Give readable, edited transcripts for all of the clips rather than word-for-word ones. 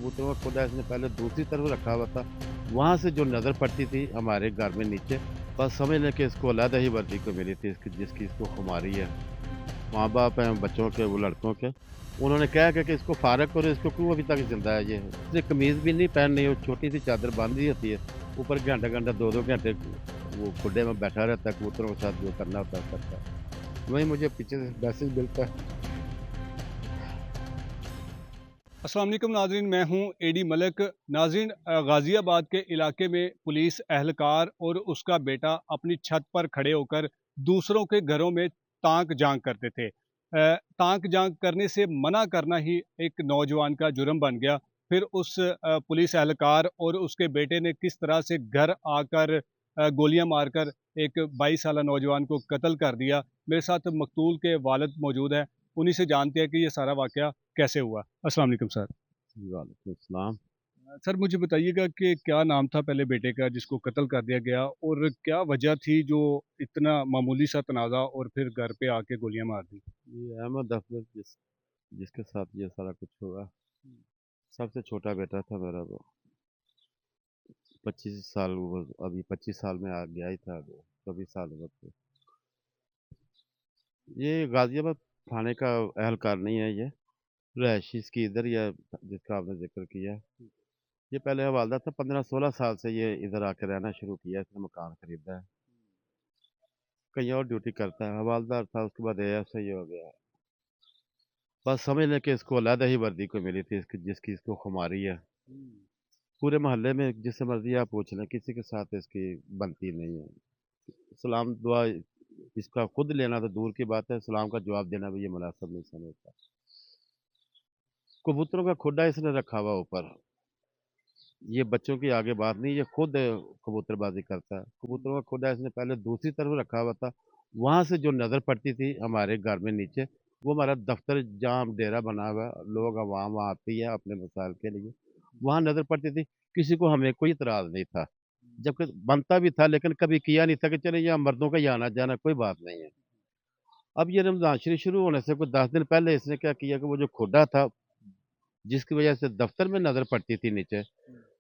कबूतरों का खुला इसने पहले दूसरी तरफ रखा हुआ था। वहाँ से जो नज़र पड़ती थी हमारे घर में नीचे, बस समझ लें कि इसको अलग ही वर्दी को मिली थी इसकी जिसकी इसको खुमारी है। माँ-बाप हैं बच्चों के, वो लड़कों के, उन्होंने कहा कि इसको फारग करो, इसको क्यों अभी तक ज़िंदा है ये? इसने कमीज़ भी नहीं पहनी, वो छोटी-सी चादर बाँधी होती है। ऊपर घंटा-घंटा 2-2 घंटे वो खुड्डे में बैठा रहता है, कबूतरों के साथ जो करना होता है करता है। वहीं मुझे पीछे से मैसेज मिलता है। अस्सलाम वालेकुम नाज़रीन, मैं हूं एडी मलिक। नाज़रीन, गाज़ियाबाद के इलाके में पुलिस एहलकार और उसका बेटा अपनी छत पर खड़े होकर दूसरों के घरों में ताक झांक करते थे। ताक झांक करने से मना करना ही एक नौजवान का जुर्म बन गया। फिर उस पुलिस एहलकार और उसके बेटे ने किस तरह से घर आकर गोलियां मारकर एक 22 साला नौजवान को कत्ल कर दिया। मेरे साथ मकतूल के वालिद मौजूद हैं, उन्हीं से जानते हैं कि ये सारा वाकया कैसे हुआ। अस्सलाम वालेकुम सर। वालेकुम सलाम। सर, मुझे बताइएगा कि क्या नाम था पहले बेटे का जिसको कत्ल कर दिया गया, और क्या वजह थी जो इतना मामूली सा तनाज़ा और फिर घर पे आके गोलियां मार दी? ये अहमद अफजल जिसके साथ ये सारा कुछ हुआ, सबसे छोटा बेटा था मेरा वो। 25 साल वो अभी 25 साल में आ गया ही था वो, 24 साल उम्र थे। ये गाज़ियाबाद थाने का एहलकार नहीं है ये, रहायशी इसकी इधर ही है जिसका आपने ज़िक्र किया। ये पहले हवालदार था, 15-16 साल से ये इधर आके रहना शुरू किया, इसने मकान खरीदा है। कहीं और ड्यूटी करता है, हवालदार था उसके बाद एएसआई हो गया। बस समझ लें कि इसको अलग ही वर्दी को मिली थी इसकी जिसकी इसको खुमारी है। पूरे मोहल्ले में जिससे मर्ज़ी आप पूछ लें, किसी के साथ इसकी बनती नहीं है। सलाम दुआ इसका खुद लेना तो दूर की बात है, सलाम का जवाब देना भी ये मुनासिब नहीं समझता। कबूतरों का खुड्डा इसने रखा हुआ ऊपर, ये बच्चों की आगे बात नहीं, ये खुद कबूतरबाजी करता है। कबूतरों का खुड्डा इसने पहले दूसरी तरफ रखा हुआ था, वहाँ से जो नज़र पड़ती थी हमारे घर में नीचे, वो हमारा दफ्तर जहाँ डेरा बना हुआ है, लोग अवाम वहाँ आती है अपने मसाइल के लिए, वहाँ नज़र पड़ती थी। किसी को हमें कोई इतराज़ नहीं था, जबकि बनता भी था लेकिन कभी किया नहीं था कि चले यहाँ मर्दों का ही आना-जाना कोई बात नहीं है। अब ये रमज़ान शरीफ शुरू होने से कुछ 10 दिन पहले इसने क्या किया कि वो जो खुड्डा था, जिसकी वज़ह से दफ्तर में नज़र पड़ती थी नीचे,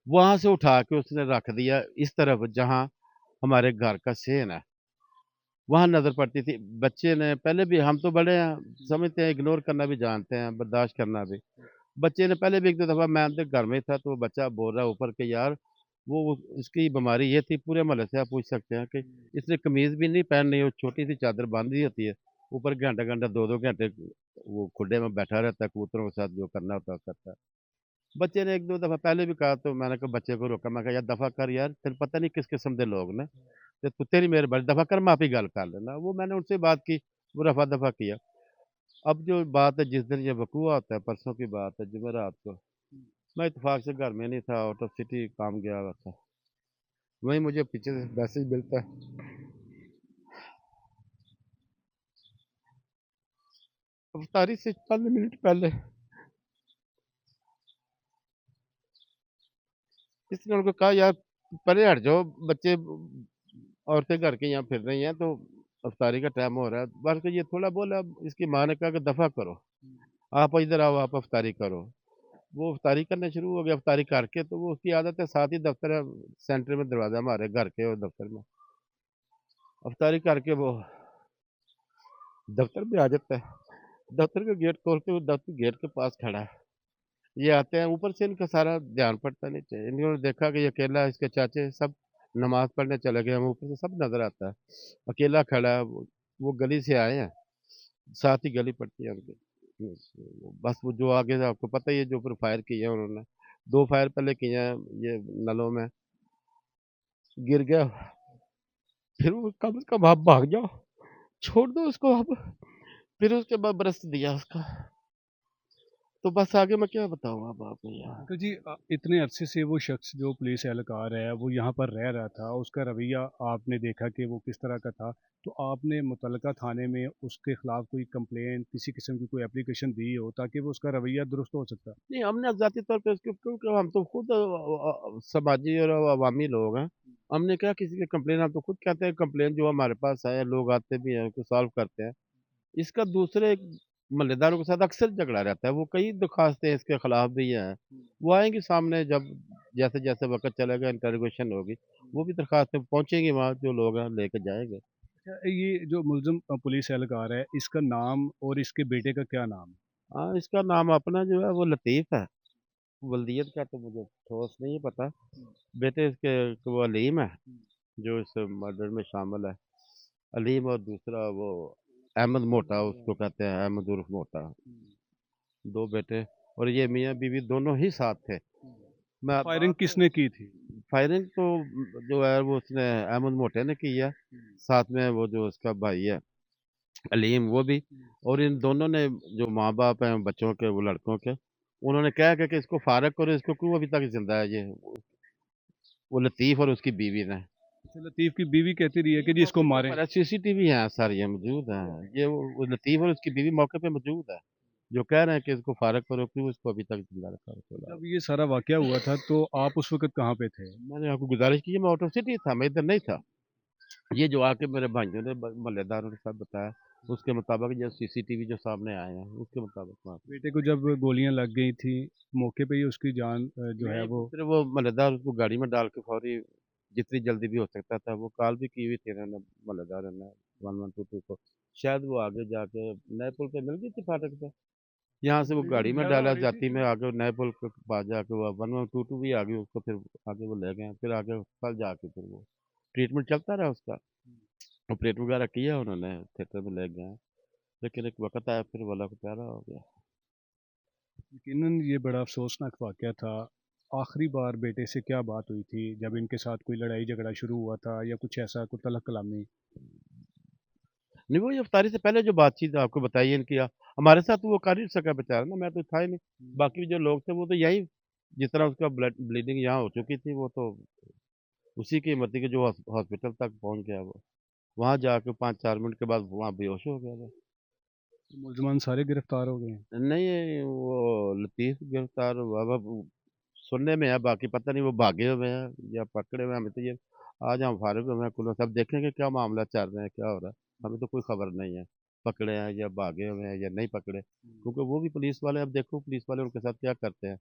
वहाँ से उठा के उसने रख दिया इस तरफ जहाँ हमारे घर का सेन है, वहाँ नज़र पड़ती थी। बच्चे ने पहले भी हम तो बड़े हैं, समझते हैं, इग्नोर करना भी जानते हैं, बर्दाश्त करना भी। बच्चे ने पहले भी 1-2 दफ़ा मैं अपने घर में ही था तो वो बच्चा बोल रहा है ऊपर कि यार वो इसकी बीमारी ये थी, पूरे मोहल्ले से आप पूछ सकते हैं कि इसने कमीज़ भी नहीं पहनी, वो छोटी-सी चादर बाँधी होती है। ऊपर घंटा-घंटा 2-2 घंटे वो खुड्डे में बैठा रहता है, कबूतरों के साथ जो करना होता है करता है। बच्चे ने 1-2 दफ़ा पहले भी कहा तो मैंने कहा बच्चे को रोका, मैं कहा यार दफ़ा कर यार, तेरे पता नहीं किस किस्म के लोग ने, ते तू तेरी मेहरबानी दफ़ा कर माफ़ी गल कर लेना। वो मैंने उनसे बात की, वो रफ़ा-दफ़ा किया। अब जो बात है जिस दिन ये वक़ूआ होता है, परसों की बात है जुमेरात को, मैं इत्तेफ़ाक से घर में नहीं था, आउट ऑफ सिटी काम गया हुआ था। वहीं मुझे पीछे से मैसेज मिलता है, अफ़्तारी से चंद मिनट पहले किसी ने उनको कहा यार परे हट जाओ, बच्चे औरतें घर के यहाँ फिर रही हैं तो अफ़्तारी का टाइम हो रहा है। बल्कि ये थोड़ा बोला, इसकी माँ ने कहा कि दफ़ा करो, आप इधर आओ, आप अफ़्तारी करो। वो अफ़्तारी करना शुरू हो गया, अफ़्तारी करके तो वो उसकी आदत है, साथ ही दफ़्तर है, सेंटर में दरवाज़ा हमारे घर के और दफ़्तर में। अफ़्तारी करके वो दफ़्तर में आ जाता है। दफ़्तर का गेट खोल के वो दफ़्तर गेट के पास खड़ा है। ये आते हैं, ऊपर से इनका सारा ध्यान पड़ता नीचे। इन्होंने देखा कि ये अकेला है, इसके चाचे सब नमाज़ पढ़ने चले गए हैं, ऊपर से सब नज़र आता है। अकेला खड़ा है, वो गली से आए हैं, साथ ही गली पड़ती है उनकी। बस वो जो आगे आपको पता ही है, जो ऊपर फायर किए हैं उन्होंने, 2 फायर पहले किए हैं ये नलों में, गिर गया। फिर वो कम से कम आप भाग जाओ, छोड़ दो उसको अब। फिर उसके बाद बरस दिया उसका। तो बस आगे मैं क्या बताऊँ अब आपको यार। अंकल जी, इतने अरसे से वो शख्स जो पुलिस एहलकार है वो यहाँ पर रह रहा था, उसका रवैया आपने देखा कि वो किस तरह का था। तो आपने मुतलका थाने में उसके खिलाफ कोई कंप्लेंट, किसी किस्म की कोई एप्लीकेशन दी हो ताकि वो उसका रवैया दुरुस्त हो सकता? नहीं, हमने ज़ाती तौर पे उसके, क्योंकि हम तो खुद समाजी और अवामी लोग हैं। हमने क्या किसी की कंप्लेन, हम तो खुद कहते हैं कंप्लेन जो हमारे पास आए, लोग आते भी हैं, उसको सॉल्व करते हैं। इसका दूसरे मोहल्लेदारों के साथ अक्सर झगड़ा रहता है, वो कई दरखास्तें इसके खिलाफ भी हैं। वो आएँगी सामने, जब जैसे-जैसे वक़्त चलेगा, इंटरोगेशन होगी, वो भी दरखास्तें पहुँचेंगी वहाँ, जो लोग हैं लेके जाएँगे। अच्छा, ये जो मुल्ज़िम पुलिस एहलकार है, इसका नाम और इसके बेटे का क्या नाम है? हाँ, इसका नाम अपना जो है वो लतीफ़ है, वल्दियत का तो मुझे ठोस नहीं पता। बेटे इसके वो अलीम है, जो इस मर्डर में शामिल है। अलीम, और दूसरा वो अहमद मोटा, उसको कहते हैं, अहमद उर्फ मोटा। 2 बेटे, और ये मियाँ-बीवी दोनों ही साथ थे। मैं फायरिंग बात किसने की थी? फायरिंग तो जो है वो उसने अहमद मोटे ने की है, साथ में वो जो उसका भाई है अलीम, वो भी। और इन दोनों ने, जो माँ-बाप हैं बच्चों के, वो लड़कों के, उन्होंने कहा कि इसको फारग करो, इसको क्यों अभी तक ज़िंदा है ये? वो लतीफ़ और उसकी बीवी ने। अच्छा, लतीफ़ की बीवी कहती रही है ये कि जी इसको मौके के मारें। ऊपर है, सीसीटीवी हैं सर, ये मौजूद हैं। ये वो लतीफ़ और उसकी बीवी मौके पे मौजूद है, जो कह रहे हैं कि इसको फारग करो, क्यों इसको अभी तक जिंदा रखा है फिलहाल। जब ये सारा वाक़या हुआ था तो आप उस वक़्त कहाँ पे थे? मैंने आपको गुज़ारिश की है, मैं आउट ऑफ सिटी था, मैं इधर नहीं था। ये जो आके मेरे भाइयों ने, मोहल्लेदारों ने सब बताया, उसके मुताबिक जो सीसीटीवी जो सामने आए हैं, उसके मुताबिक वहाँ पे। बेटे को जब गोलियाँ लग गई थी, मौके पे ही उसकी जान जो है नहीं, वो फिर वो मोहल्लेदार उसको गाड़ी में डाल के फौरी, जितनी जल्दी भी हो सकता था, वो कॉल भी की हुई थी इन्होंने, मोहल्लेदारों ने 1122 को। शायद वो आगे जाके नए पुल पे मिल गई थी फाटक पे। यहाँ से वो गाड़ी में डाला, जाती में आगे नए पुल के पास जाके वो 1122 भी आ गई, उसको फिर आगे वो ले गए। फिर आगे कल जाके फिर वो ट्रीटमेंट चलता रहा उसका, ऑपरेट वगैरह किया उन्होंने, थिएटर में ले गए। लेकिन एक वक़्त आया, फिर वो अल्लाह को प्यारा हो गया। यकीनन ये बड़ा अफ़सोसनाक वाक़या था। आखिरी बार बेटे से क्या बात हुई थी? जब इनके साथ कोई लड़ाई झगड़ा शुरू हुआ था या कुछ ऐसा, कोई तलह कलामी? नहीं, वो ये इफ्तारी से पहले जो बातचीत आपको बताई है इनकी, हमारे साथ वो कर ही नहीं सका बेचारा ना, मैं तो था ही नहीं। बाकी जो लोग थे वो तो यहीं, जिस तरह उसका ब्लीडिंग यहाँ हो चुकी थी, वो तो उसी की हिम्मत थी कि जो हॉस्पिटल तक पहुँच गया वो। वहाँ जाके 5-4 मिनट के बाद वहाँ बेहोश हो गया था। मुल्ज़िमान सारे गिरफ़्तार हो गए हैं। नहीं, वो लतीफ़ गिरफ्तार हुआ, अब सुनने में है, बाकी पता नहीं वो भागे हुए हैं या पकड़े हुए हैं। हमें तो ये, आज हम फारिग हुए हैं कुल्लू, सब देखेंगे क्या मामला चल रहे हैं, क्या हो रहा है। हमें तो कोई खबर नहीं है, पकड़े हैं या भागे हुए हैं या नहीं पकड़े, क्योंकि वो भी पुलिस वाले, अब देखो पुलिस वाले उनके साथ क्या करते हैं।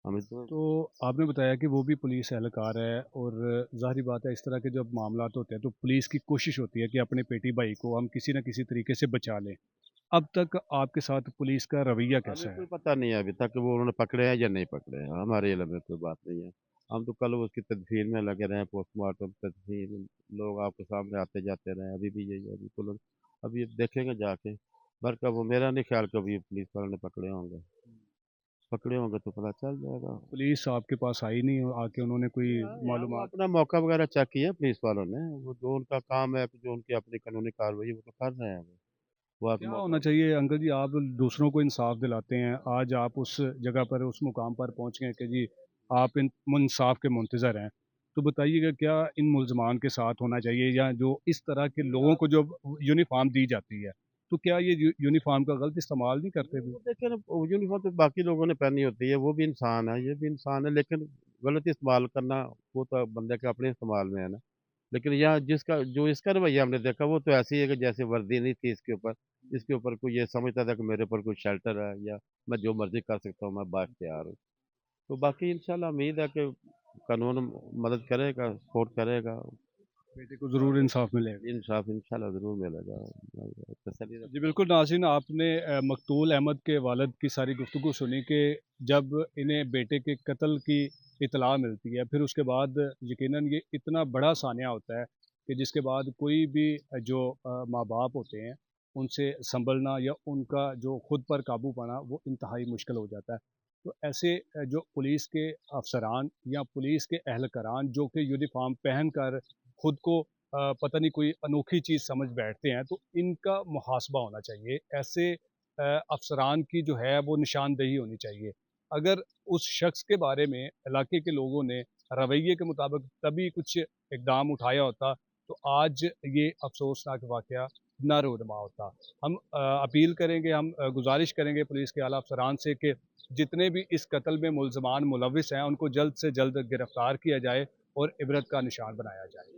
हमें तो तो आपने बताया कि वो भी पुलिस एहलकार है और ज़ाहिर बात है इस तरह के जब मामलात होते हैं तो पुलिस की कोशिश होती है कि अपने पेटी भाई को हम किसी न किसी तरीके से बचा लें। अब तक आपके साथ पुलिस का रवैया हमें कैसा कोई है? पता नहीं है अभी तक कि वो उन्होंने पकड़े हैं या नहीं पकड़े हैं, हमारे इल्म में कोई बात नहीं है। हम तो कल उसकी तदफीन में लगे रहे हैं, पोस्टमार्टम तदफीन, लोग आपके सामने आते जाते रहे, अभी भी यही है, बिल्कुल। अब ये देखेंगे जाके, बरका वो मेरा नहीं ख्याल कभी पुलिस वालों ने पकड़े होंगे। पकड़े होंगे तो पता चल जाएगा। पुलिस आपके पास आई नहीं और आके उन्होंने कोई नहीं आए हैं, वो मालूमात? अपना मौका वगैरह चेक किया पुलिस वालों ने, वो जो उनका काम है, जो उनकी अपनी कानूनी कार्रवाई है, वो तो कर रहे हैं वो आके क्या होना मौका। चाहिए अंकल जी, आप दूसरों को इंसाफ दिलाते हैं, आज आप उस जगह पर, उस मुकाम पर पहुँच गए कि जी आप इंसाफ के मुंतज़र हैं। तो बताइएगा क्या इन मुल्ज़मान के साथ होना चाहिए या जो इस तरह के लोगों को जो यूनिफ़ॉर्म दी जाती है, तो क्या ये यूनिफ़ॉर्म का गलत इस्तेमाल नहीं करते नहीं, भी? वो देखिए ना, यूनिफॉर्म तो बाकी लोगों ने पहनी होती है, वो भी इंसान है, ये भी इंसान है, लेकिन गलत इस्तेमाल करना, वो तो बंदे के अपने इस्तेमाल में है ना। लेकिन यहाँ जिसका जो इसका रवैया हमने देखा, वो तो ऐसे ही है कि जैसे वर्दी नहीं थी इसके ऊपर, इसके ऊपर कोई ये समझता था कि मेरे ऊपर कोई शेल्टर है, या मैं जो मर्जी कर सकता हूँ, मैं बाइख्तियार हूँ। तो बाकी इंशाल्लाह उम्मीद है कि कानून मदद करेगा, सपोर्ट करेगा। बेटे को ज़रूर इंसाफ मिलेगा। इंसाफ इंशाल्लाह ज़रूर मिलेगा। तसल्ली जी रखता हूँ। बिल्कुल नाज़रीन, आपने मकतूल अहमद के वालिद की सारी गुफ्तगू सुनी कि जब इन्हें बेटे के कत्ल की इत्तला मिलती है, फिर उसके बाद यकीनन ये इतना बड़ा सानिया होता है कि जिसके बाद कोई भी जो माँ-बाप होते हैं, उनसे सँभलना या उनका जो खुद पर काबू पाना वो इंतहाई मुश्किल हो जाता है। तो ऐसे जो पुलिस के अफ़सरान या पुलिस के एहलकारान जो कि यूनिफ़ॉर्म पहन कर खुद को पता नहीं कोई अनोखी चीज़ समझ बैठते हैं, तो इनका मुहासबा होना चाहिए। ऐसे अफ़सरान की जो है वो निशानदेही होनी चाहिए। अगर उस शख्स के बारे में इलाके के लोगों ने रवैये के मुताबिक तभी कुछ इक़दाम उठाया होता, तो आज ये अफ़सोसनाक वाक़या ना रूनुमा होता। हम अपील करेंगे, हम गुज़ारिश करेंगे पुलिस के आला अफ़सरान से कि जितने भी इस कत्ल में मुल्ज़मान मुलव्विस हैं, उनको जल्द से जल्द गिरफ़्तार किया जाए और इबरत का निशान बनाया जाए।